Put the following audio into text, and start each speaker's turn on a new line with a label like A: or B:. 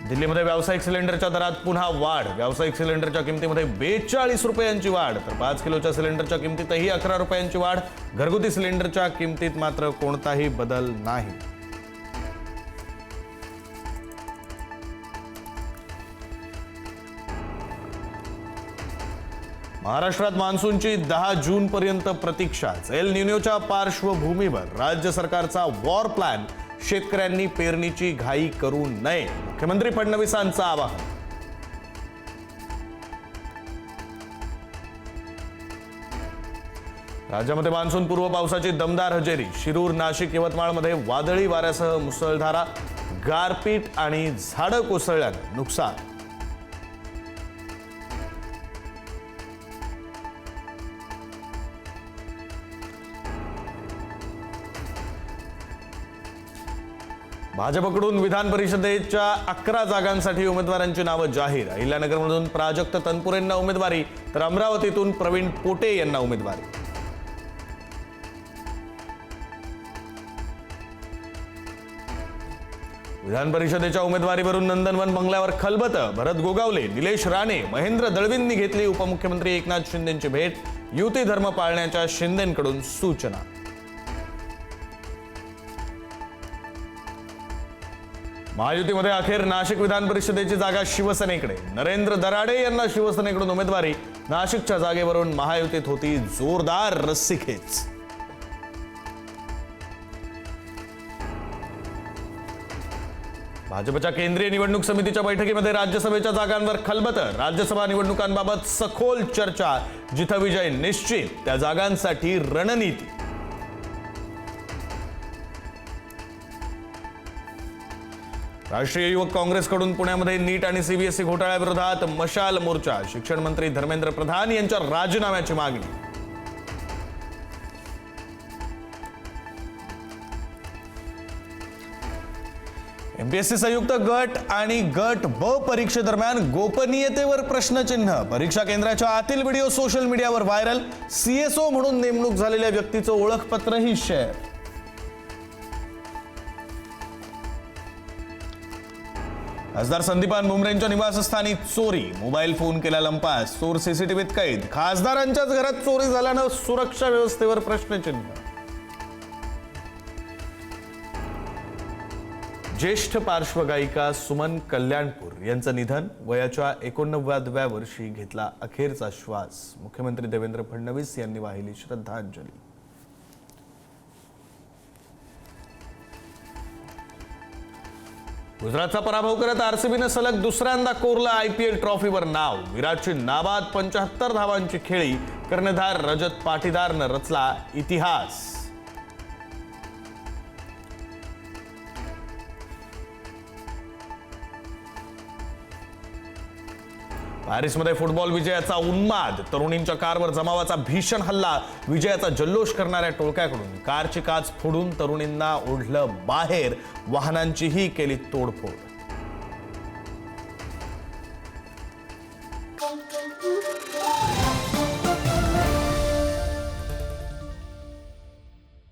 A: दिल्लीमध्ये व्यावसायिक सिलेंडरच्या दरात पुन्हा वाढ. व्यावसायिक सिलेंडरच्या किमतीमध्ये 42 रुपयांची वाढ, तर 5 किलोच्या सिलेंडरच्या किमतीतही 11 रुपयांची वाढ. घरगुती सिलेंडरच्या किमतीत मात्र कोणताही बदल नाही. महाराष्ट्रात मान्सूनची 10 जून पर्यंत प्रतीक्षा. एल निनोच्या पार्श्वभूमीवर राज्य सरकारचा वॉर प्लॅन. शेतकऱ्यांनी पेरणीची घाई करू नये, मुख्यमंत्री फडणवीसांचं आवाहन. राज्यामध्ये मान्सूनपूर्व पावसाची दमदार हजेरी. शिरूर, नाशिक, यवतमाळमध्ये वादळी वाऱ्यासह मुसळधार, गारपीट आणि झाडं कोसळल्यानं नुकसान. भाजपकडून विधान परिषदेच्या 11 जागांसाठी उमेदवारांची नावं जाहीर. अहिल्यानगरमधून प्राजक्त तनपुरेंना उमेदवारी, तर अमरावतीतून प्रवीण पोटे यांना उमेदवारी. विधान परिषदेच्या उमेदवारीवरून नंदनवन बंगल्यावर खलबतं. भरत गोगावले, निलेश राणे, महेंद्र दळवींनी घेतली उपमुख्यमंत्री एकनाथ शिंदेंची भेट. युती धर्म पाळण्याच्या शिंदेंकडून सूचना. महायुतीमध्ये अखेर नाशिक विधान परिषदेची जागा शिवसेनेकडे. नरेंद्र दराडे यांना शिवसेनेकडून उमेदवारी. नाशिकच्या जागेवरून महायुतीत होती जोरदार रस्सीखेच. भाजपच्या केंद्रीय निवडणूक समितीच्या बैठकीमध्ये राज्यसभेच्या जागांवर खलबतं. राज्यसभा निवडणुकांबाबत सखोल चर्चा. जिथं विजय निश्चित त्या जागांसाठी रणनीती. राष्ट्रीय युवक काँग्रेसकडून पुण्यामध्ये नीट आणि सीबीएसई घोटाळ्याविरोधात मशाल मोर्चा. शिक्षण मंत्री धर्मेंद्र प्रधान यांच्या राजीनाम्याची मागणी. एमपीएससी संयुक्त गट आणि गट ब परीक्षेदरम्यान गोपनीयतेवर प्रश्नचिन्ह. परीक्षा केंद्राच्या आतील व्हिडिओ सोशल मीडियावर व्हायरल. सीएसओ म्हणून नेमणूक झालेल्या व्यक्तीचं ओळखपत्रही शेअर. खासदार संदीपान भुमरेंच्या निवासस्थानी चोरी. मोबाईल फोन केला लंपास. चोर सीसीटीव्हीत कैद. खासदारांच्याच घरात चोरी झाल्यानं सुरक्षा व्यवस्थेवर प्रश्नचिन्ह. ज्येष्ठ पार्श्वगायिका सुमन कल्याणपूर यांचं निधन. वयाच्या 89व्या वर्षी घेतला अखेरचा श्वास. मुख्यमंत्री देवेंद्र फडणवीस यांनी वाहिली श्रद्धांजली. गुजरातचा पराभव करत आरसीबीनं सलग दुसऱ्यांदा कोरलं आयपीएल ट्रॉफीवर नाव. विराटची नाबाद 75 धावांची खेळी. कर्णधार रजत पाटीदारनं रचला इतिहास. पॅरिसमध्ये फुटबॉल विजयाचा उन्माद. तरुणींच्या कारवर जमावाचा भीषण हल्ला. विजयाचा जल्लोष करणाऱ्या टोळक्याकडून कारची काच फोडून तरुणींना ओढलं बाहेर. वाहनांचीही केली तोडफोड.